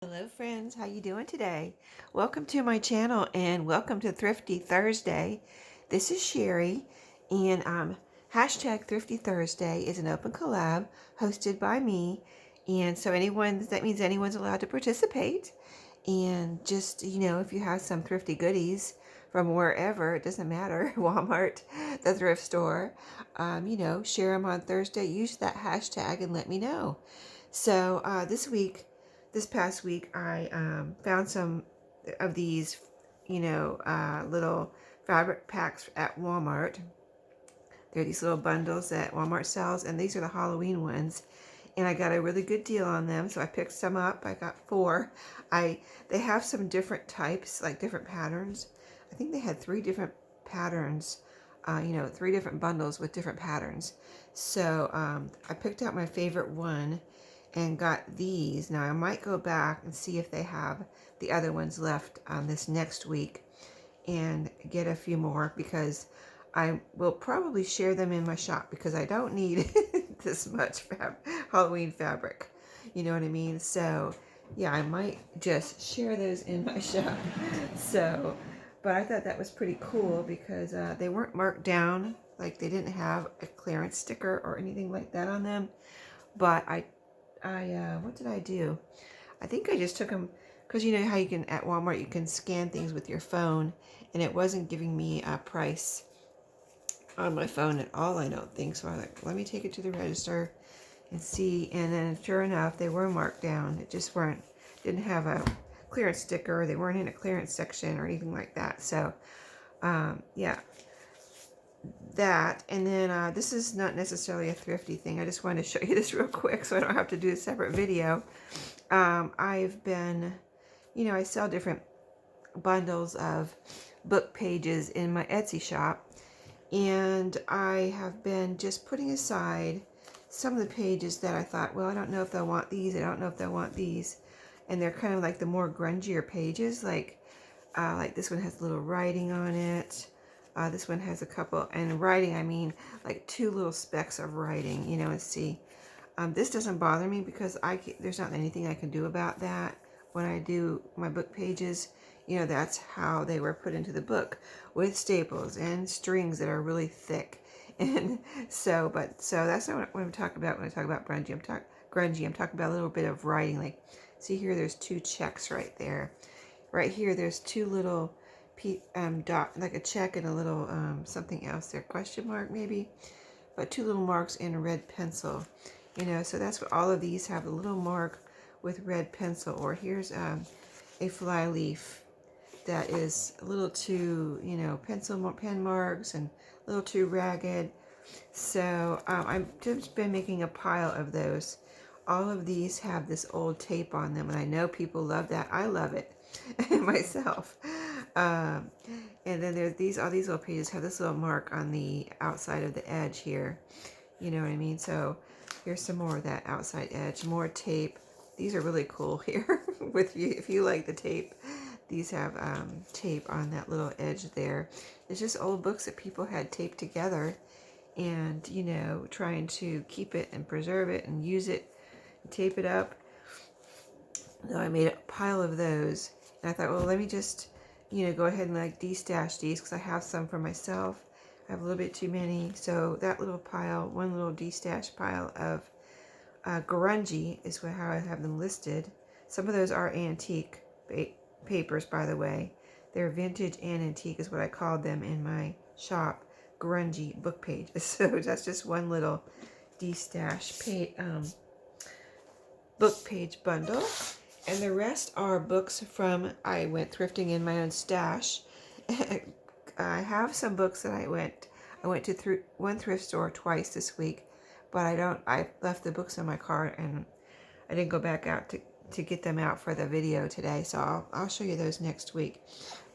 Hello friends, how you doing today? Welcome to my channel and welcome to Thrifty Thursday. This is Sherry and hashtag Thrifty Thursday is an open collab hosted by me, and so that means anyone's allowed to participate. And just, if you have some thrifty goodies from wherever, it doesn't matter, Walmart, the thrift store, share them on Thursday. Use that hashtag and let me know. So this past week, I found some of these, little fabric packs at Walmart. They're these little bundles that Walmart sells, and these are the Halloween ones. And I got a really good deal on them, so I picked some up. I got 4. They have some different types, like different patterns. I think they had 3 different patterns, 3 different bundles with different patterns. So I picked out my favorite one and got these. Now I might go back and see if they have the other ones left on this next week and get a few more, because I will probably share them in my shop because I don't need this much Halloween fabric. You know what I mean? So yeah, I might just share those in my shop. So, but I thought that was pretty cool because they weren't marked down. Like, they didn't have a clearance sticker or anything like that on them. But what did I do? I think I just took them, because you know how you can, at Walmart, you can scan things with your phone, and it wasn't giving me a price on my phone at all, I don't think. So I was like, let me take it to the register and see. And then sure enough, they were marked down. It just didn't have a clearance sticker. They weren't in a clearance section or anything like that. So yeah, that. And then this is not necessarily a thrifty thing. I just wanted to show you this real quick so I don't have to do a separate video. I've been, I sell different bundles of book pages in my Etsy shop, and I have been just putting aside some of the pages that I thought, well, I don't know if they'll want these, I don't know if they'll want these, and they're kind of like the more grungier pages, like this one has a little writing on it. This one has a couple, and writing, I mean like 2 little specks of writing, and see. This doesn't bother me because there's not anything I can do about that. When I do my book pages, that's how they were put into the book, with staples and strings that are really thick. And so that's not what I'm talking about when I talk about grungy. I'm talking about a little bit of writing. Like, see here, there's 2 checks right there. Right here, there's 2 little dot, like a check and a little something else there, question mark maybe, but 2 little marks in a red pencil. So that's what all of these have, a little mark with red pencil. Or here's a fly leaf that is a little too, pen marks and a little too ragged. So I've just been making a pile of those. All of these have this old tape on them, and I know people love that. I love it myself. And then there's all these little pages have this little mark on the outside of the edge here. You know what I mean? So here's some more of that outside edge, more tape. These are really cool here. If you like the tape, these have tape on that little edge there. It's just old books that people had taped together, and trying to keep it and preserve it and use it and tape it up. So I made a pile of those, and I thought, well, let me just go ahead and like de-stash these, because I have some for myself. I have a little bit too many. So that little pile, one little de-stash pile of grungy is how I have them listed. Some of those are antique papers, by the way. They're vintage and antique is what I called them in my shop, grungy book pages. So that's just one little de-stash book page bundle. And the rest are books from, I went thrifting in my own stash. I have some books that I went to one thrift store twice this week, but I left the books in my car, and I didn't go back out to get them out for the video today, so I'll show you those next week.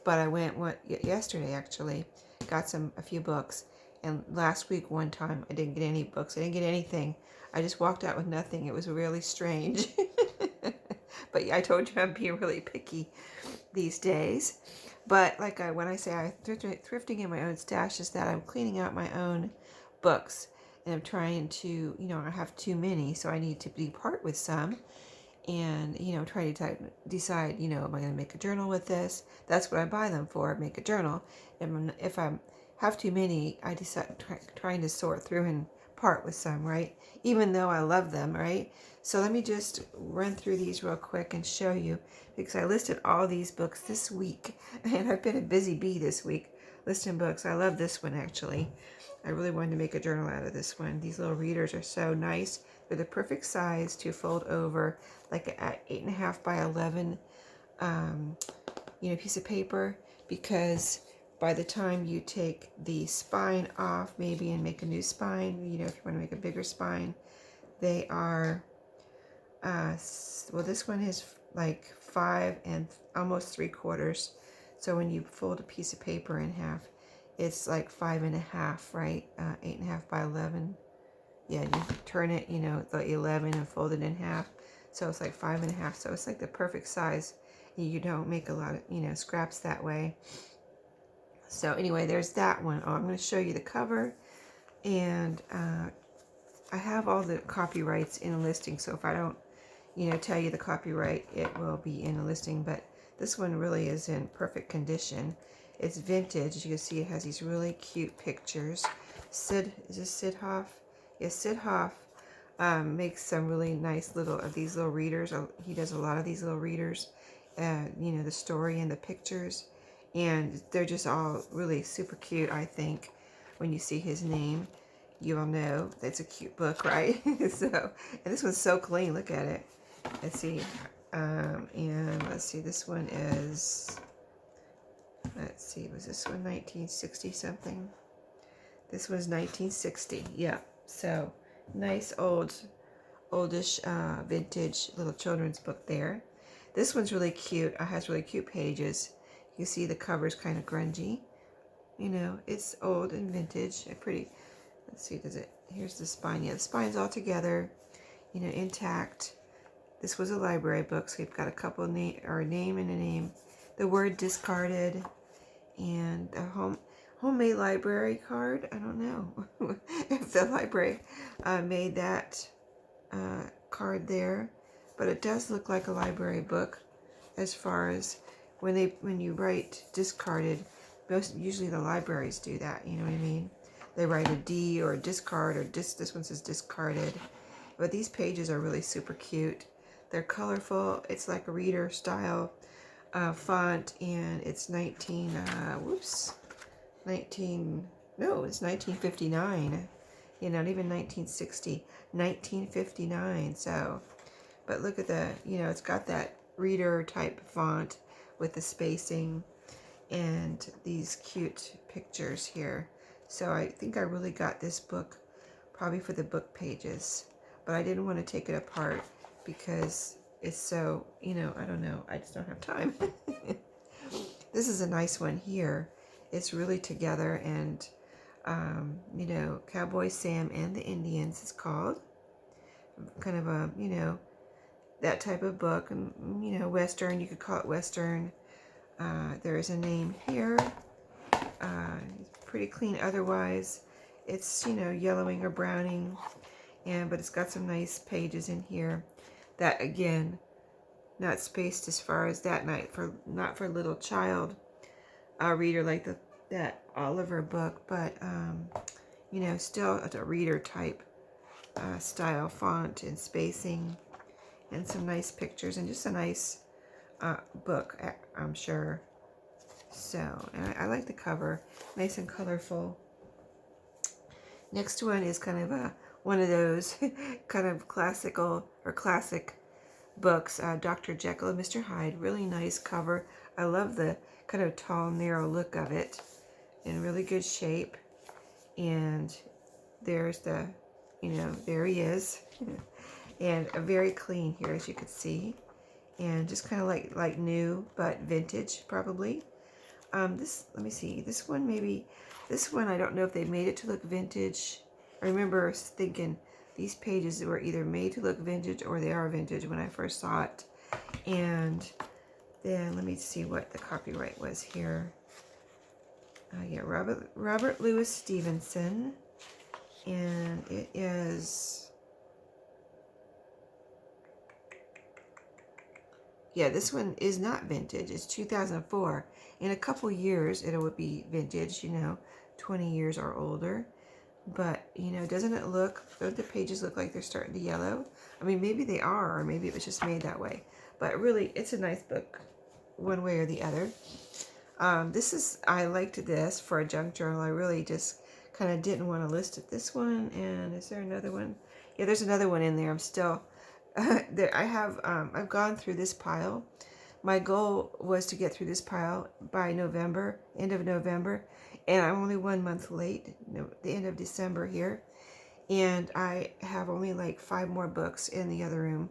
But I went yesterday, actually, got a few books, and last week one time I didn't get any books. I didn't get anything. I just walked out with nothing. It was really strange. But I told you I'm being really picky these days. But like when I say I'm thrifting in my own stash, is that I'm cleaning out my own books, and I'm trying to, I have too many, so I need to depart with some. and, try to decide, am I going to make a journal with this? That's what I buy them for, make a journal. And if I have too many, I decide trying to sort through and part with some, right? Even though I love them, right? So let me just run through these real quick and show you, because I listed all these books this week, and I've been a busy bee this week listing books. I love this one, actually. I really wanted to make a journal out of this one. These little readers are so nice. They're the perfect size to fold over like an 8.5 by 11 piece of paper, because by the time you take the spine off maybe and make a new spine, if you want to make a bigger spine, they are well, this one is like 5 and almost 3/4. So when you fold a piece of paper in half, it's like 5.5, right? 8.5 by 11. Yeah, you turn it, the 11 and fold it in half. So it's like 5.5. So it's like the perfect size. You don't make a lot of, scraps that way. So anyway, there's that one. Oh, I'm going to show you the cover. And I have all the copyrights in a listing. So if I don't, tell you the copyright, it will be in a listing. But this one really is in perfect condition. It's vintage. As you can see, it has these really cute pictures. Is this Sid Hoff? Yes, Sid Hoff makes some really nice of these little readers. He does a lot of these little readers, the story and the pictures. And they're just all really super cute, I think. When you see his name, you'll know that's a cute book, right? And this one's so clean. Look at it. Let's see. And let's see, this one is, was this one 1960 something? This one's 1960, yeah. So, nice oldish vintage little children's book there. This one's really cute. It has really cute pages. You see the cover's kind of grungy. It's old and vintage. Pretty, let's see, here's the spine. Yeah, the spine's all together, intact. This was a library book, so we've got a couple name and a name. The word discarded, and a homemade library card. I don't know if the library made that card there, but it does look like a library book. As far as when you write discarded, usually the libraries do that. You know what I mean? They write a D or a discard, or this one says discarded. But these pages are really super cute. They're colorful. It's like a reader style font, and it's 1959. Not even 1960, 1959. So, but look at it's got that reader type font with the spacing and these cute pictures here. So I think I really got this book probably for the book pages, but I didn't want to take it apart because it's so, I don't know, I just don't have time. This is a nice one here. It's really together, and Cowboy Sam and the Indians is called. Kind of a, that type of book, and Western, you could call it Western. There is a name here. Pretty clean otherwise. It's, yellowing or browning, but it's got some nice pages in here that, again, not spaced as far as that not for little child reader like that Oliver book, but still a reader type style font and spacing, and some nice pictures, and just a nice book, I'm sure. So, and I like the cover, nice and colorful. Next one is kind of one of those kind of classic books, Dr. Jekyll and Mr. Hyde. Really nice cover. I love the kind of tall, narrow look of it, in really good shape. And there's the, there he is. And very clean here, as you can see. And just kind of like new, but vintage, probably. Let me see. This one, I don't know if they made it to look vintage. I remember thinking these pages were either made to look vintage or they are vintage when I first saw it. And then let me see what the copyright was here. Yeah, Robert Louis Stevenson. And it is, Yeah, this one is not vintage. It's 2004. In a couple years, it would be vintage, 20 years or older. But, doesn't it don't the pages look like they're starting to yellow? I mean, maybe they are, or maybe it was just made that way. But really, it's a nice book, one way or the other. I liked this for a junk journal. I really just kind of didn't want to list it. This one, and is there another one? Yeah, there's another one in there. I'm still, I've gone through this pile. My goal was to get through this pile by November, end of November, and I'm only 1 month late, the end of December here. And I have only like 5 more books in the other room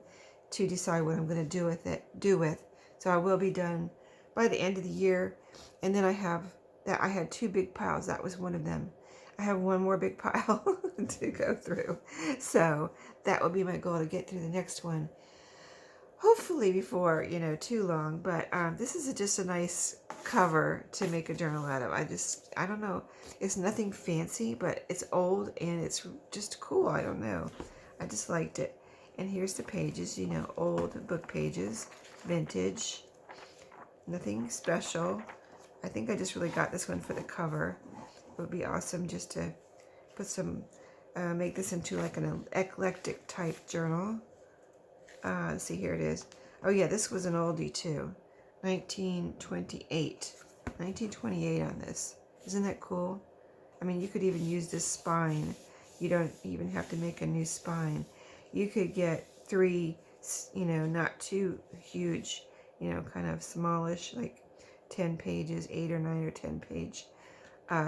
to decide what I'm going to do with. So I will be done by the end of the year. And then I had 2 big piles. That was one of them. I have 1 more big pile to go through. So that will be my goal, to get through the next one. Hopefully before, too long. But this is just a nice cover to make a journal out of. I don't know. It's nothing fancy, but it's old and it's just cool. I don't know. I just liked it. And here's the pages, old book pages, vintage, nothing special. I think I just really got this one for the cover. It would be awesome just to put make this into like an eclectic type journal. Let's see, here it is. Oh yeah, this was an oldie too. 1928 on this. Isn't that cool? I mean, you could even use this spine. You don't even have to make a new spine. You could get 3, not too huge, kind of smallish, like 10 pages, 8 or 9 or 10 page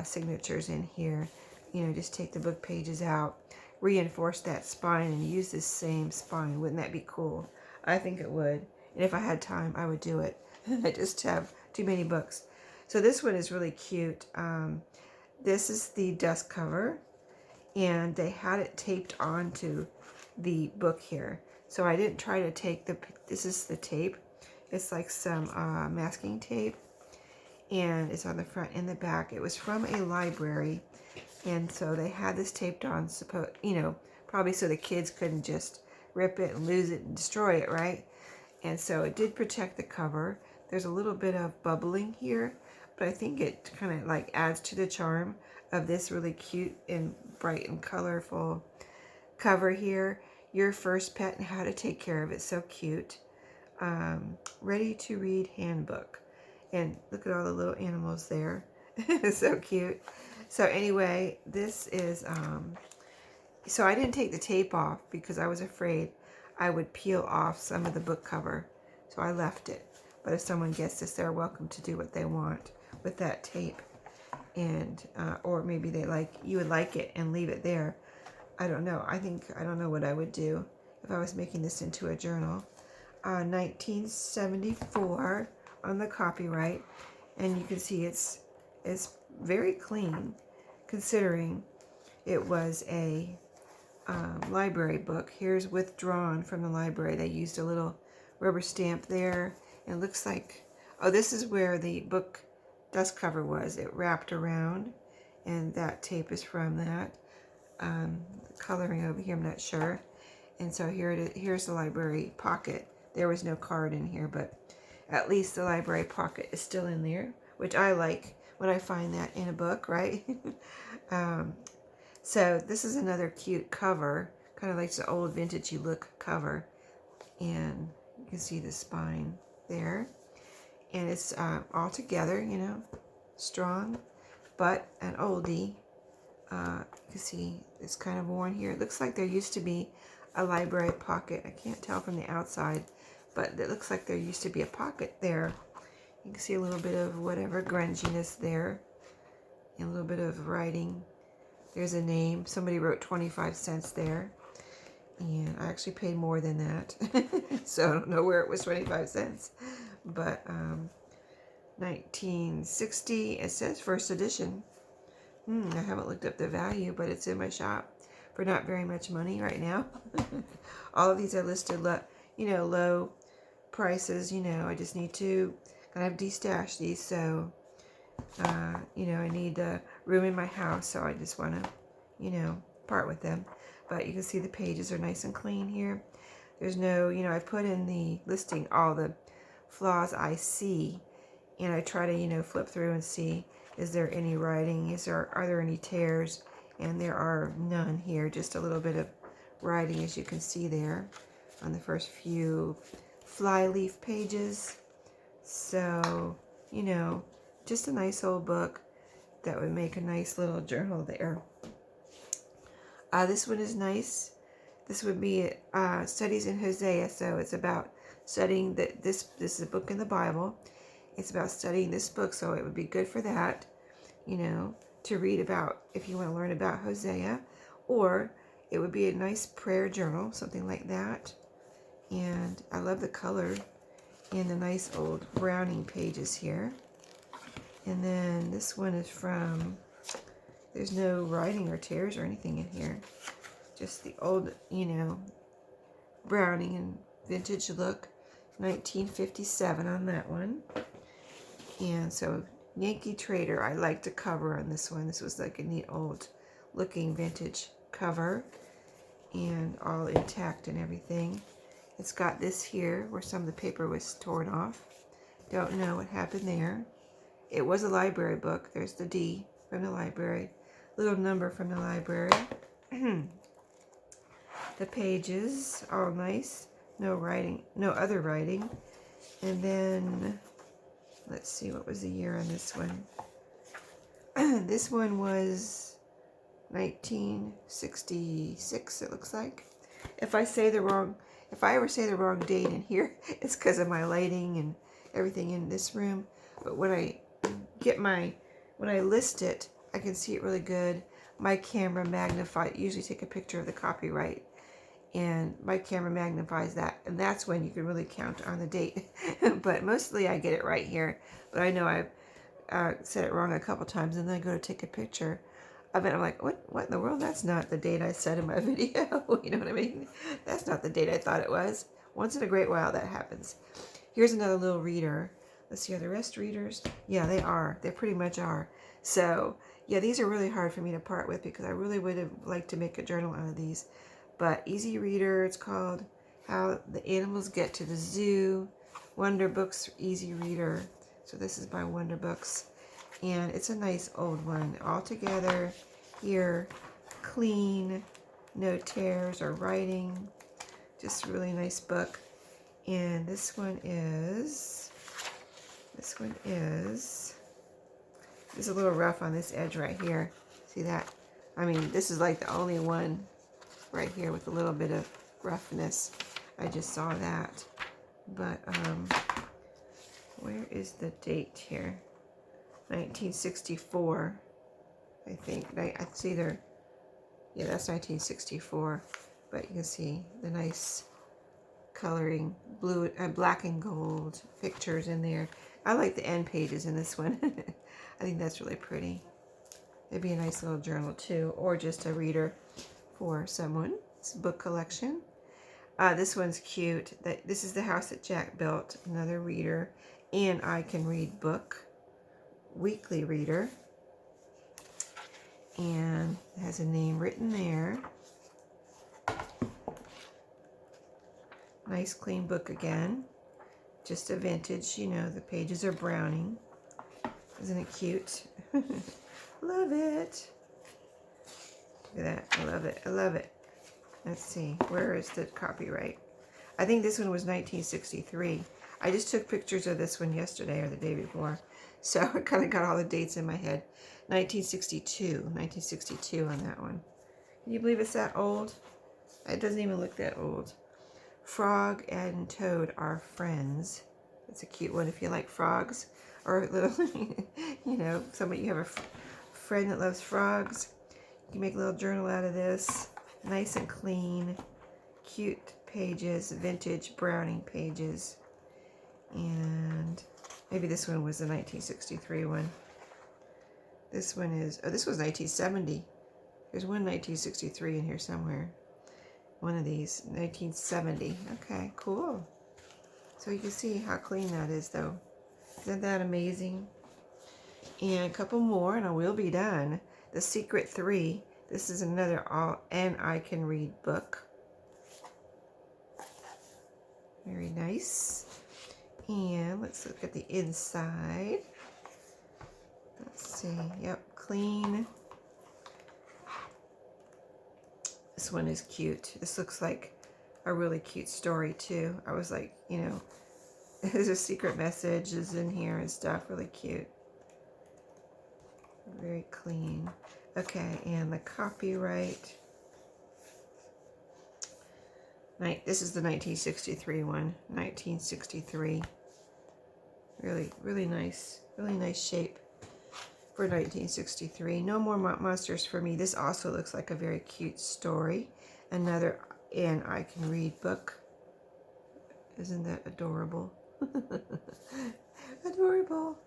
signatures in here. Just take the book pages out, reinforce that spine, and use this same spine. Wouldn't that be cool? I think it would. And if I had time, I would do it. I just have too many books. So this one is really cute. This is the dust cover, and they had it taped onto the book here. So I didn't try to take this is the tape. It's like some masking tape, and it's on the front and the back. It was from a library, and so they had this taped on, probably so the kids couldn't just rip it and lose it and destroy it, right? And so it did protect the cover. There's a little bit of bubbling here, but I think it kind of like adds to the charm of this really cute and bright and colorful cover here. Your First Pet and How to Take Care of It. So cute. Ready to Read Handbook. And look at all the little animals there. So cute. So anyway, this is, so I didn't take the tape off because I was afraid I would peel off some of the book cover. So I left it. But if someone gets this, they're welcome to do what they want with that tape. And, or maybe you would like it and leave it there. I don't know. I don't know what I would do if I was making this into a journal. 1974 on the copyright. And you can see it's very clean, considering it was a library book. Here's withdrawn from the library. They used a little rubber stamp there. And it looks like, oh, this is where the book dust cover was. It wrapped around, and that tape is from that. The coloring over here, I'm not sure. And so here it is. Here's the library pocket. There was no card in here, but at least the library pocket is still in there, which I like when I find that in a book, right? So this is another cute cover, kind of like the old vintagey look cover. And you can see the spine there. And it's all together, strong, but an oldie. You can see it's kind of worn here. It looks like there used to be a library pocket. I can't tell from the outside, but it looks like there used to be a pocket there. You can see a little bit of whatever grunginess there, and a little bit of writing. There's a name. Somebody wrote 25 cents there, and I actually paid more than that. So I don't know where it was 25 cents. But 1960, it says first edition. I haven't looked up the value, but it's in my shop for not very much money right now. All of these are listed low prices. I just need to kind of destash these. So, I need room in my house, so I just want to, part with them. But you can see the pages are nice and clean here. There's no, I put in the listing all the flaws I see. And I try to, flip through and see, is there any writing? Are there any tears? And there are none here, just a little bit of writing, as you can see there on the first few flyleaf pages. So, just a nice old book that would make a nice little journal there. This one is nice. This would be Studies in Hosea. So it's about studying this is a book in the Bible. It's about studying this book, so it would be good for that, to read about if you want to learn about Hosea. Or it would be a nice prayer journal, something like that. And I love the color and the nice old browning pages here. And then this one is from, there's no writing or tears or anything in here. Just the old, browning and vintage look. 1957 on that one. And so Yankee Trader, I like the cover on this one. This was like a neat old looking vintage cover. And all intact and everything. It's got this here where some of the paper was torn off. Don't know what happened there. It was a library book. There's the D from the library. Little number from the library. The pages, all nice. No writing, no other writing. And then, let's see, what was the year on this one? This one was 1966, it looks like. If I ever say the wrong date in here, it's because of my lighting and everything in this room. But when I list it, I can see it really good. My camera usually take a picture of the copyright, and my camera magnifies that, and that's when you can really count on the date. But mostly I get it right here. But I know I've said it wrong a couple times, and then I go to take a picture of it. I'm like, what in the world? That's not the date I said in my video. You know what I mean? That's not the date I thought it was. Once in a great while that happens. Here's another little reader. Let's see, are the rest readers? Yeah, they are. They pretty much are. So, yeah, these are really hard for me to part with because I really would have liked to make a journal out of these. But Easy Reader, it's called How the Animals Get to the Zoo. Wonder Books Easy Reader. So this is by Wonder Books. And it's a nice old one. All together here, clean, no tears or writing. Just a really nice book. And this one is a little rough on this edge right here. See that? I mean, this is like the only one right here with a little bit of roughness. I just saw that. But where is the date here? 1964, I think. It's either, yeah, that's 1964. But you can see the nice coloring, blue and black and gold pictures in there. I like the end pages in this one. I think that's really pretty. It'd be a nice little journal too, or just a reader for someone. It's a book collection. This one's cute. This is the house that Jack built. Another reader, and I Can Read book. Weekly reader. And it has a name written there. Nice clean book again. Just a vintage, the pages are browning. Isn't it cute? Love it. Look at that. I love it. I love it. Let's see. Where is the copyright? I think this one was 1963. I just took pictures of this one yesterday or the day before. So I kind of got all the dates in my head. 1962 on that one. Can you believe it's that old? It doesn't even look that old. Frog and Toad are friends. It's a cute one if you like frogs. Or little, somebody, you have a friend that loves frogs. You can make a little journal out of this. Nice and clean. Cute pages. Vintage browning pages. And maybe this one was the 1963 one. This one is, this was 1970. There's one 1963 in here somewhere. One of these, 1970. Okay, cool. So you can see how clean that is, though. Isn't that amazing? And a couple more, and I will be done. The Secret 3. This is another and I Can Read book. Very nice. And let's look at the inside. Let's see. Yep, clean. This one is cute. This looks like a really cute story too. I was like, you know, there's a secret messages in here and stuff. Really cute. Very clean. Okay, and the copyright. This is the 1963 one. 1963. Really nice. Really nice shape for 1963. No More Monsters for Me. This also looks like a very cute story. Another And I Can Read book. Isn't that adorable? Adorable.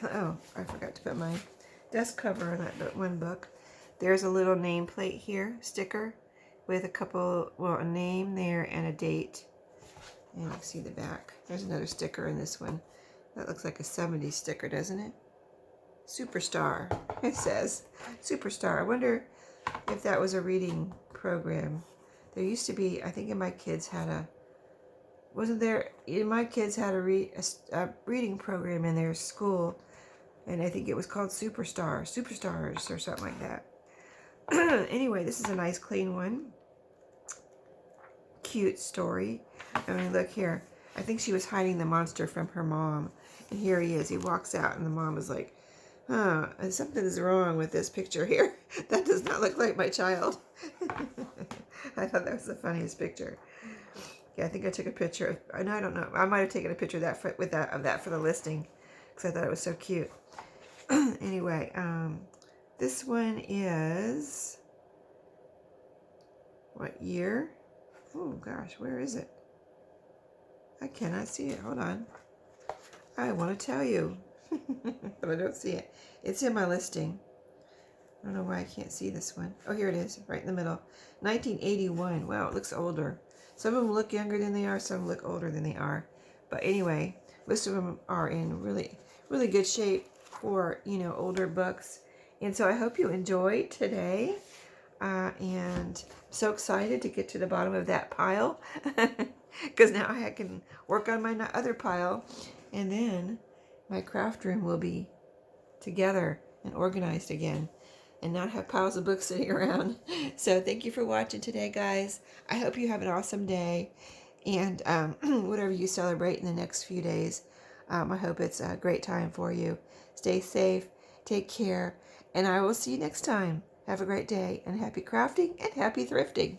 Oh, I forgot to put my desk cover on that one book. There's a little nameplate here, sticker, with a couple, well, a name there and a date. And you can see the back. There's another sticker in this one. That looks like a 70s sticker, doesn't it? Superstar, it says. Superstar. I wonder if that was a reading program. There used to be, I think in my kids had a, wasn't there, my kids had a reading program in their school, and I think it was called Superstars or something like that. Anyway, this is a nice clean one. Cute story. I mean, look here. I think she was hiding the monster from her mom. And here he is. He walks out and the mom is like, huh, something is wrong with this picture here. That does not look like my child. I thought that was the funniest picture. Yeah, I think I took a picture of, I don't know. I might have taken a picture of that for the listing because I thought it was so cute. Anyway, this one is, what year? Oh gosh, where is it? I cannot see it. Hold on. I want to tell you, but I don't see it. It's in my listing. I don't know why I can't see this one. Oh, here it is, right in the middle. 1981. Wow, it looks older. Some of them look younger than they are. Some look older than they are. But anyway, most of them are in really good shape for, you know, older books. And so I hope you enjoyed today. And I'm so excited to get to the bottom of that pile. Because now I can work on my other pile. And then my craft room will be together and organized again. And not have piles of books sitting around. So thank you for watching today, guys. I hope you have an awesome day. And whatever you celebrate in the next few days, I hope it's a great time for you. Stay safe. Take care. And I will see you next time. Have a great day and happy crafting and happy thrifting.